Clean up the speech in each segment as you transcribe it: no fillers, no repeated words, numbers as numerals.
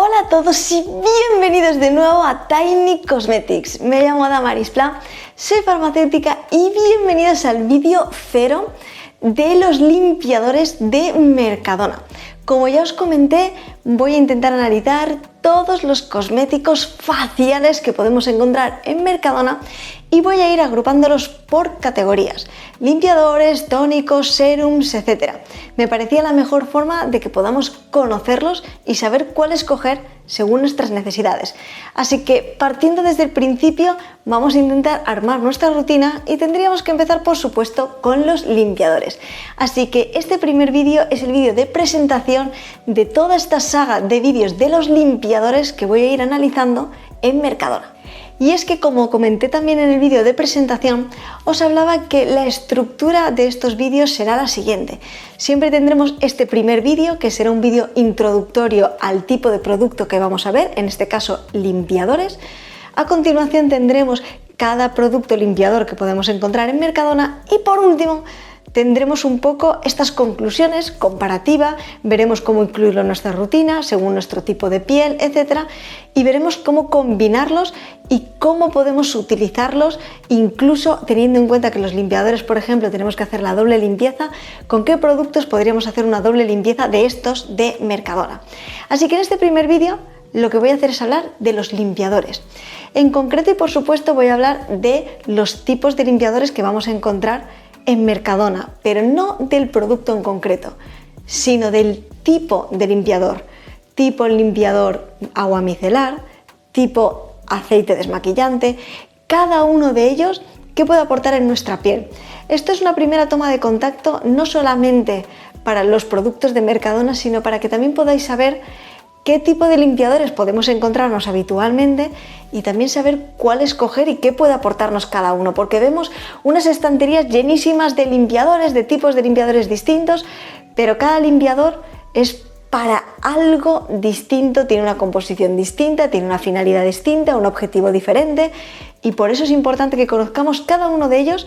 Hola a todos y bienvenidos de nuevo a Tiny Cosmetics. Me llamo Damaris Pla, soy farmacéutica y bienvenidos al vídeo 0 de los limpiadores de Mercadona. Como ya os comenté, voy a intentar analizar todos los cosméticos faciales que podemos encontrar en Mercadona y voy a ir agrupándolos por categorías: limpiadores, tónicos, serums, etc. Me parecía la mejor forma de que podamos conocerlos y saber cuál escoger según nuestras necesidades. Así que, partiendo desde el principio, vamos a intentar armar nuestra rutina y tendríamos que empezar, por supuesto, con los limpiadores. Así que este primer vídeo es el vídeo de presentación de toda esta saga de vídeos de los limpiadores que voy a ir analizando en Mercadona. Y es que, como comenté también en el vídeo de presentación, os hablaba que la estructura de estos vídeos será la siguiente. Siempre tendremos este primer vídeo, que será un vídeo introductorio al tipo de producto que vamos a ver, en este caso limpiadores. A continuación tendremos cada producto limpiador que podemos encontrar en Mercadona y, por último, tendremos un poco estas conclusiones comparativa, veremos cómo incluirlo en nuestra rutina según nuestro tipo de piel, etc. Y veremos cómo combinarlos y cómo podemos utilizarlos, incluso teniendo en cuenta que los limpiadores, por ejemplo, tenemos que hacer la doble limpieza, con qué productos podríamos hacer una doble limpieza de estos de Mercadona. Así que en este primer vídeo lo que voy a hacer es hablar de los limpiadores. En concreto y por supuesto voy a hablar de los tipos de limpiadores que vamos a encontrar en Mercadona, pero no del producto en concreto, sino del tipo de limpiador. Tipo limpiador agua micelar, tipo aceite desmaquillante, cada uno de ellos qué puede aportar en nuestra piel. Esto es una primera toma de contacto no solamente para los productos de Mercadona, sino para que también podáis saber qué tipo de limpiadores podemos encontrarnos habitualmente y también saber cuál escoger y qué puede aportarnos cada uno, porque vemos unas estanterías llenísimas de limpiadores, de tipos de limpiadores distintos, pero cada limpiador es para algo distinto, tiene una composición distinta, tiene una finalidad distinta, un objetivo diferente, y por eso es importante que conozcamos cada uno de ellos,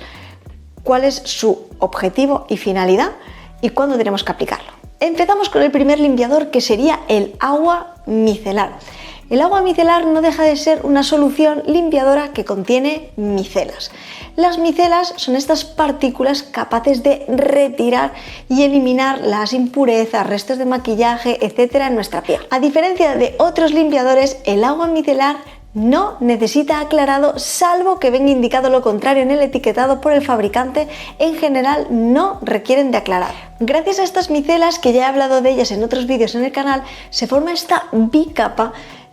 cuál es su objetivo y finalidad y cuándo tenemos que aplicarlo. Empezamos con el primer limpiador, que sería el agua micelar. El agua micelar no deja de ser una solución limpiadora que contiene micelas. Las micelas son estas partículas capaces de retirar y eliminar las impurezas, restos de maquillaje, etc. en nuestra piel. A diferencia de otros limpiadores, el agua micelar no necesita aclarado, salvo que venga indicado lo contrario en el etiquetado por el fabricante. En general no requieren de aclarar. Gracias a estas micelas, que ya he hablado de ellas en otros vídeos en el canal, se forma esta bicapa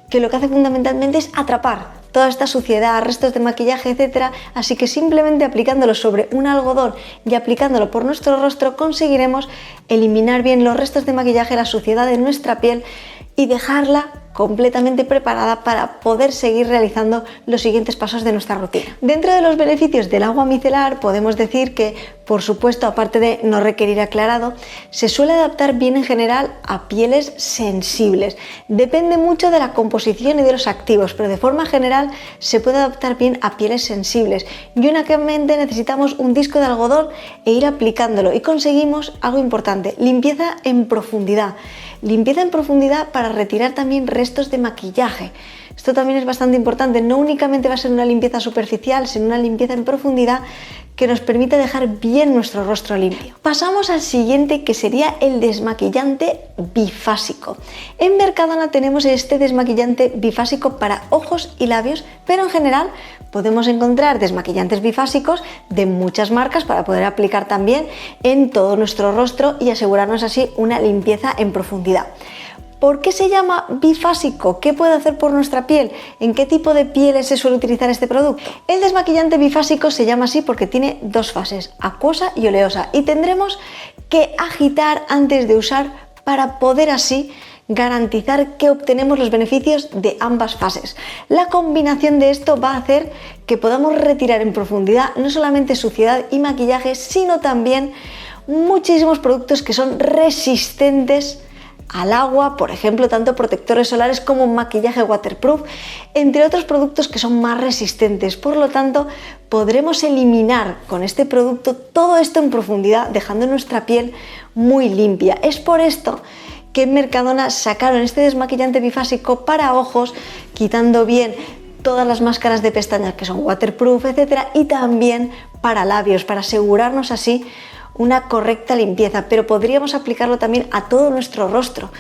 que lo que hace fundamentalmente es atrapar toda esta suciedad, restos de maquillaje, etc. Así que simplemente aplicándolo sobre un algodón y aplicándolo por nuestro rostro conseguiremos eliminar bien los restos de maquillaje, la suciedad de nuestra piel y dejarla completamente preparada para poder seguir realizando los siguientes pasos de nuestra rutina. Dentro de los beneficios del agua micelar podemos decir que, por supuesto, aparte de no requerir aclarado, se suele adaptar bien en general a pieles sensibles. Depende mucho de la composición y de los activos, pero de forma general se puede adaptar bien a pieles sensibles. Y únicamente necesitamos un disco de algodón e ir aplicándolo y conseguimos algo importante: limpieza en profundidad. Limpieza en profundidad para retirar también restos de maquillaje. Esto también es bastante importante, no únicamente va a ser una limpieza superficial, sino una limpieza en profundidad que nos permite dejar bien nuestro rostro limpio. Pasamos al siguiente, que sería el desmaquillante bifásico. En Mercadona tenemos este desmaquillante bifásico para ojos y labios, pero en general podemos encontrar desmaquillantes bifásicos de muchas marcas para poder aplicar también en todo nuestro rostro y asegurarnos así una limpieza en profundidad. ¿Por qué se llama bifásico? ¿Qué puede hacer por nuestra piel? ¿En qué tipo de pieles se suele utilizar este producto? El desmaquillante bifásico se llama así porque tiene dos fases, acuosa y oleosa, y tendremos que agitar antes de usar para poder así garantizar que obtenemos los beneficios de ambas fases. La combinación de esto va a hacer que podamos retirar en profundidad no solamente suciedad y maquillaje, sino también muchísimos productos que son resistentes al agua, por ejemplo, tanto protectores solares como maquillaje waterproof, entre otros productos que son más resistentes. Por lo tanto, podremos eliminar con este producto todo esto en profundidad, dejando nuestra piel muy limpia. Es por esto que en Mercadona sacaron este desmaquillante bifásico para ojos, quitando bien todas las máscaras de pestañas que son waterproof, etcétera, y también para labios, para asegurarnos así una correcta limpieza, pero podríamos aplicarlo también a todo nuestro rostro.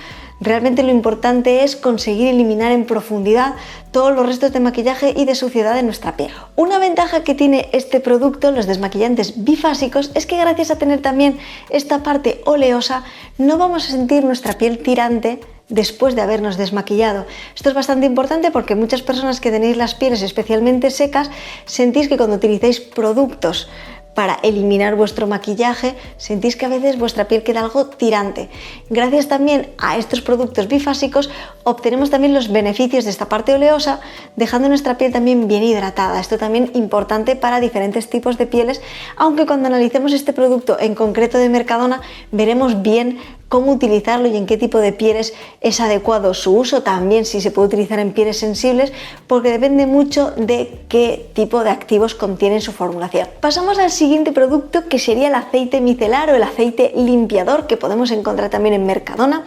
Realmente lo importante es conseguir eliminar en profundidad todos los restos de maquillaje y de suciedad de nuestra piel. Una ventaja que tiene este producto, los desmaquillantes bifásicos, es que gracias a tener también esta parte oleosa, no vamos a sentir nuestra piel tirante después de habernos desmaquillado. Esto es bastante importante porque muchas personas que tenéis las pieles especialmente secas, sentís que cuando utilizáis productos para eliminar vuestro maquillaje, sentís que a veces vuestra piel queda algo tirante. Gracias también a estos productos bifásicos obtenemos también los beneficios de esta parte oleosa, dejando nuestra piel también bien hidratada. Esto también es importante para diferentes tipos de pieles, aunque cuando analicemos este producto en concreto de Mercadona veremos bien cómo utilizarlo y en qué tipo de pieles es adecuado su uso, también si se puede utilizar en pieles sensibles, porque depende mucho de qué tipo de activos contiene en su formulación. Pasamos al siguiente producto, que sería el aceite micelar o el aceite limpiador, que podemos encontrar también en Mercadona.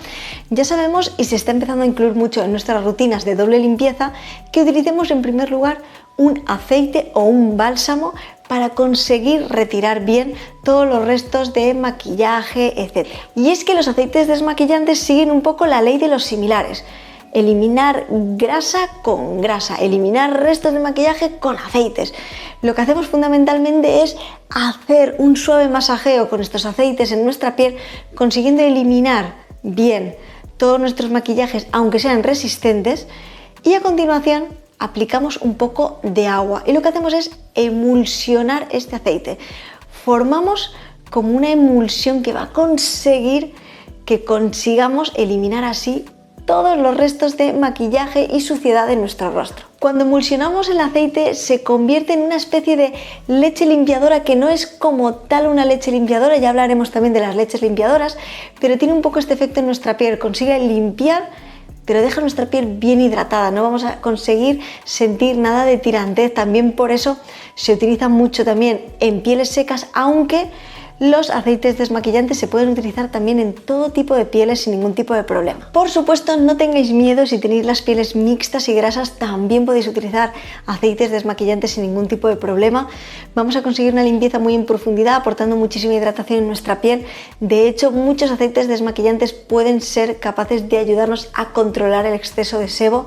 Ya sabemos, y se está empezando a incluir mucho en nuestras rutinas de doble limpieza, que utilicemos en primer lugar un aceite o un bálsamo para conseguir retirar bien todos los restos de maquillaje, etc. Y es que los aceites desmaquillantes siguen un poco la ley de los similares. Eliminar grasa con grasa, eliminar restos de maquillaje con aceites. Lo que hacemos fundamentalmente es hacer un suave masajeo con estos aceites en nuestra piel, consiguiendo eliminar bien todos nuestros maquillajes, aunque sean resistentes, y a continuación aplicamos un poco de agua y lo que hacemos es emulsionar este aceite. Formamos como una emulsión que va a conseguir que consigamos eliminar así todos los restos de maquillaje y suciedad de nuestro rostro. Cuando emulsionamos el aceite se convierte en una especie de leche limpiadora, que no es como tal una leche limpiadora, ya hablaremos también de las leches limpiadoras, pero tiene un poco este efecto en nuestra piel, consigue limpiar pero deja nuestra piel bien hidratada, no vamos a conseguir sentir nada de tirantez. También por eso se utiliza mucho también en pieles secas, aunque los aceites desmaquillantes se pueden utilizar también en todo tipo de pieles sin ningún tipo de problema. Por supuesto, no tengáis miedo, si tenéis las pieles mixtas y grasas también podéis utilizar aceites desmaquillantes sin ningún tipo de problema. Vamos a conseguir una limpieza muy en profundidad, aportando muchísima hidratación en nuestra piel. De hecho, muchos aceites desmaquillantes pueden ser capaces de ayudarnos a controlar el exceso de sebo.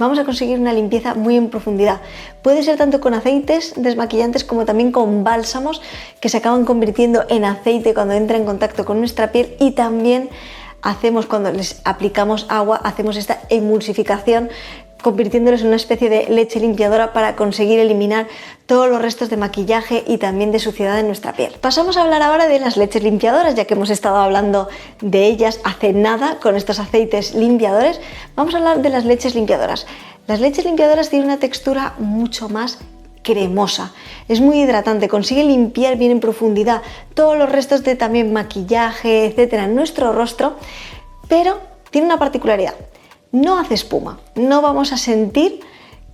Vamos a conseguir una limpieza muy en profundidad. Puede ser tanto con aceites desmaquillantes como también con bálsamos, que se acaban convirtiendo en aceite cuando entra en contacto con nuestra piel, y también hacemos, cuando les aplicamos agua, hacemos esta emulsificación, convirtiéndolos en una especie de leche limpiadora para conseguir eliminar todos los restos de maquillaje y también de suciedad en nuestra piel. Pasamos a hablar ahora de las leches limpiadoras, ya que hemos estado hablando de ellas hace nada con estos aceites limpiadores. Vamos a hablar de las leches limpiadoras. Las leches limpiadoras tienen una textura mucho más cremosa, es muy hidratante, consigue limpiar bien en profundidad todos los restos de también maquillaje, etcétera, en nuestro rostro, pero tiene una particularidad. No hace espuma, no vamos a sentir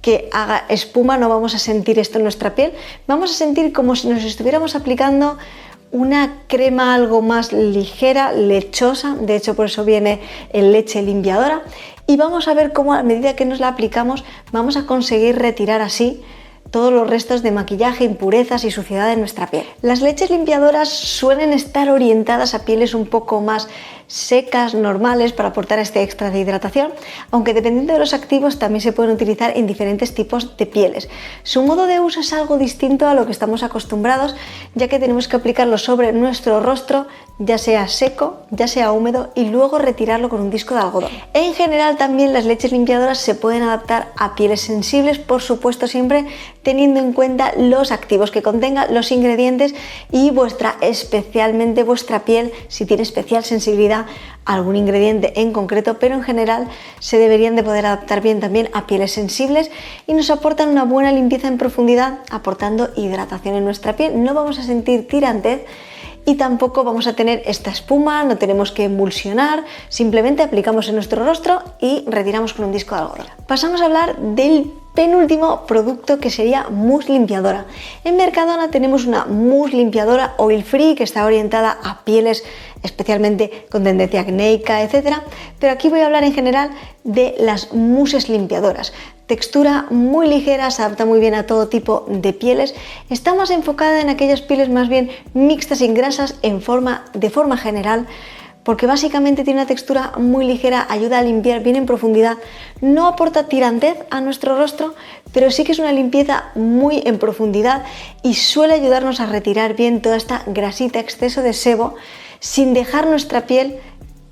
que haga espuma, no vamos a sentir esto en nuestra piel, vamos a sentir como si nos estuviéramos aplicando una crema algo más ligera, lechosa, de hecho por eso viene en leche limpiadora, y vamos a ver cómo a medida que nos la aplicamos vamos a conseguir retirar así todos los restos de maquillaje, impurezas y suciedad de nuestra piel. Las leches limpiadoras suelen estar orientadas a pieles un poco más secas, normales, para aportar este extra de hidratación, aunque dependiendo de los activos también se pueden utilizar en diferentes tipos de pieles. Su modo de uso es algo distinto a lo que estamos acostumbrados, ya que tenemos que aplicarlo sobre nuestro rostro, ya sea seco, ya sea húmedo, y luego retirarlo con un disco de algodón. En general también las leches limpiadoras se pueden adaptar a pieles sensibles, por supuesto siempre teniendo en cuenta los activos que contenga, los ingredientes y especialmente vuestra piel, si tiene especial sensibilidad a algún ingrediente en concreto, pero en general se deberían de poder adaptar bien también a pieles sensibles y nos aportan una buena limpieza en profundidad, aportando hidratación en nuestra piel. No vamos a sentir tirantez y tampoco vamos a tener esta espuma, no tenemos que emulsionar, simplemente aplicamos en nuestro rostro y retiramos con un disco de algodón. Pasamos a hablar del penúltimo producto, que sería mousse limpiadora. En Mercadona tenemos una mousse limpiadora oil free que está orientada a pieles especialmente con tendencia acnéica, etc. Pero aquí voy a hablar en general de las mousses limpiadoras. Textura muy ligera, se adapta muy bien a todo tipo de pieles. Está más enfocada en aquellas pieles más bien mixtas y grasas de forma general, porque básicamente tiene una textura muy ligera, ayuda a limpiar bien en profundidad, no aporta tirantez a nuestro rostro, pero sí que es una limpieza muy en profundidad y suele ayudarnos a retirar bien toda esta grasita, exceso de sebo, sin dejar nuestra piel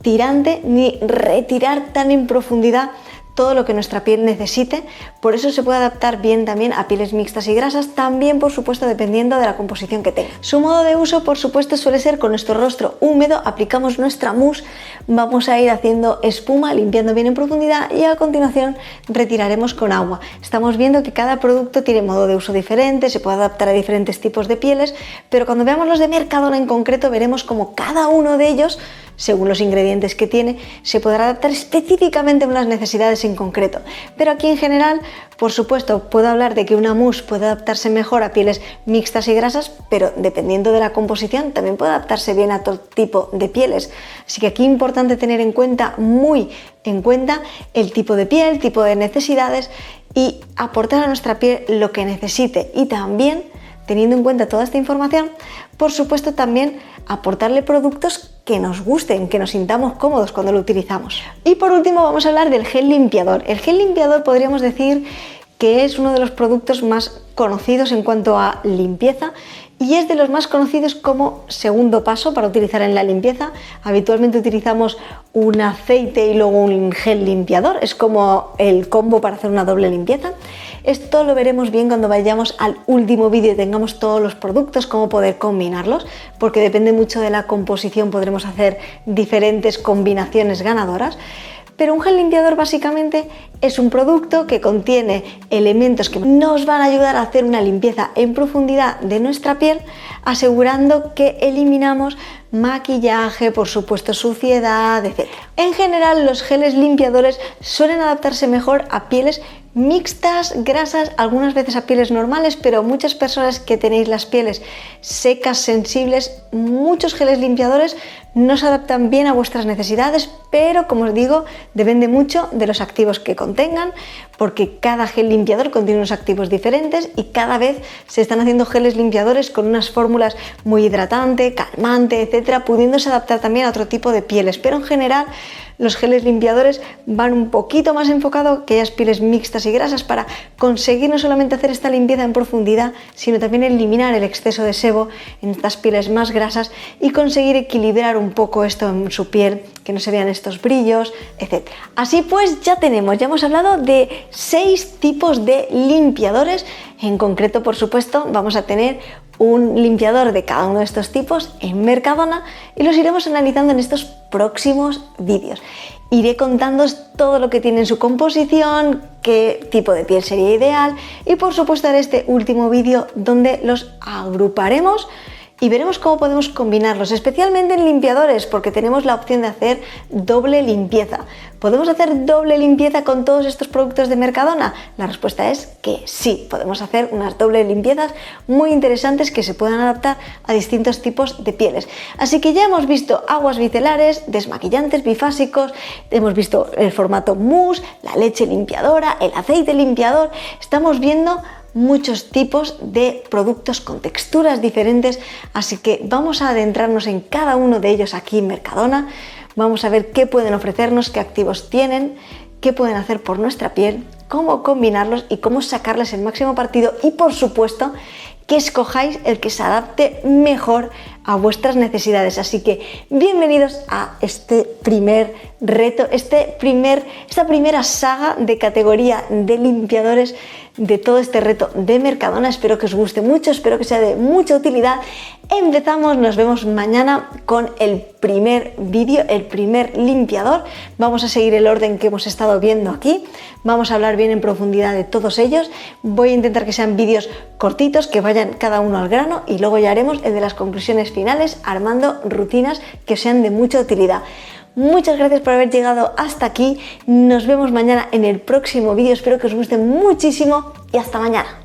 tirante ni retirar tan en profundidad todo lo que nuestra piel necesite. Por eso se puede adaptar bien también a pieles mixtas y grasas, también por supuesto dependiendo de la composición que tenga. Su modo de uso por supuesto suele ser con nuestro rostro húmedo, aplicamos nuestra mousse, vamos a ir haciendo espuma, limpiando bien en profundidad y a continuación retiraremos con agua. Estamos viendo que cada producto tiene modo de uso diferente, se puede adaptar a diferentes tipos de pieles, pero cuando veamos los de Mercadona en concreto veremos como cada uno de ellos, según los ingredientes que tiene, se podrá adaptar específicamente a unas necesidades en concreto. Pero aquí en general, por supuesto, puedo hablar de que una mousse puede adaptarse mejor a pieles mixtas y grasas, pero dependiendo de la composición también puede adaptarse bien a todo tipo de pieles. Así que aquí es importante tener en cuenta, muy en cuenta, el tipo de piel, tipo de necesidades y aportar a nuestra piel lo que necesite. Y también, teniendo en cuenta toda esta información, por supuesto también aportarle productos que nos gusten, que nos sintamos cómodos cuando lo utilizamos. Y por último vamos a hablar del gel limpiador. El gel limpiador podríamos decir que es uno de los productos más conocidos en cuanto a limpieza y es de los más conocidos como segundo paso para utilizar en la limpieza. Habitualmente utilizamos un aceite y luego un gel limpiador, es como el combo para hacer una doble limpieza. Esto lo veremos bien cuando vayamos al último vídeo y tengamos todos los productos, cómo poder combinarlos, porque depende mucho de la composición, podremos hacer diferentes combinaciones ganadoras. Pero un gel limpiador básicamente es un producto que contiene elementos que nos van a ayudar a hacer una limpieza en profundidad de nuestra piel, asegurando que eliminamos maquillaje, por supuesto suciedad, etc. En general, los geles limpiadores suelen adaptarse mejor a pieles mixtas, grasas, algunas veces a pieles normales, pero muchas personas que tenéis las pieles secas, sensibles, muchos geles limpiadores no se adaptan bien a vuestras necesidades, pero como os digo, depende mucho de los activos que contengan, porque cada gel limpiador contiene unos activos diferentes y cada vez se están haciendo geles limpiadores con unas fórmulas muy hidratante, calmante, etcétera, pudiéndose adaptar también a otro tipo de pieles, pero en general los geles limpiadores van un poquito más enfocados que aquellas pieles mixtas y grasas para conseguir no solamente hacer esta limpieza en profundidad, sino también eliminar el exceso de sebo en estas pieles más grasas y conseguir equilibrar un poco esto en su piel, que no se vean estos brillos, etc. Así pues ya hemos hablado de 6 tipos de limpiadores. En concreto, por supuesto, vamos a tener un limpiador de cada uno de estos tipos en Mercadona y los iremos analizando en estos próximos vídeos. Iré contándoos todo lo que tiene en su composición, qué tipo de piel sería ideal y por supuesto haré este último vídeo donde los agruparemos y veremos cómo podemos combinarlos, especialmente en limpiadores, porque tenemos la opción de hacer doble limpieza. ¿Podemos hacer doble limpieza con todos estos productos de Mercadona? La respuesta es que sí, podemos hacer unas doble limpiezas muy interesantes que se puedan adaptar a distintos tipos de pieles. Así que ya hemos visto aguas bicelares, desmaquillantes, bifásicos, hemos visto el formato mousse, la leche limpiadora, el aceite limpiador, estamos viendo muchos tipos de productos con texturas diferentes, así que vamos a adentrarnos en cada uno de ellos aquí en Mercadona, vamos a ver qué pueden ofrecernos, qué activos tienen, qué pueden hacer por nuestra piel, cómo combinarlos y cómo sacarles el máximo partido y por supuesto que escojáis el que se adapte mejor a vuestras necesidades. Así que bienvenidos a este primer reto, esta primera saga de categoría de limpiadores de todo este reto de Mercadona. Espero que os guste mucho, espero que sea de mucha utilidad. Empezamos, nos vemos mañana con el primer vídeo, el primer limpiador. Vamos a seguir el orden que hemos estado viendo aquí. Vamos a hablar bien en profundidad de todos ellos. Voy a intentar que sean vídeos cortitos, que vayan cada uno al grano y luego ya haremos el de las conclusiones finales, armando rutinas que sean de mucha utilidad. Muchas gracias por haber llegado hasta aquí. Nos vemos mañana en el próximo vídeo. Espero que os guste muchísimo y hasta mañana.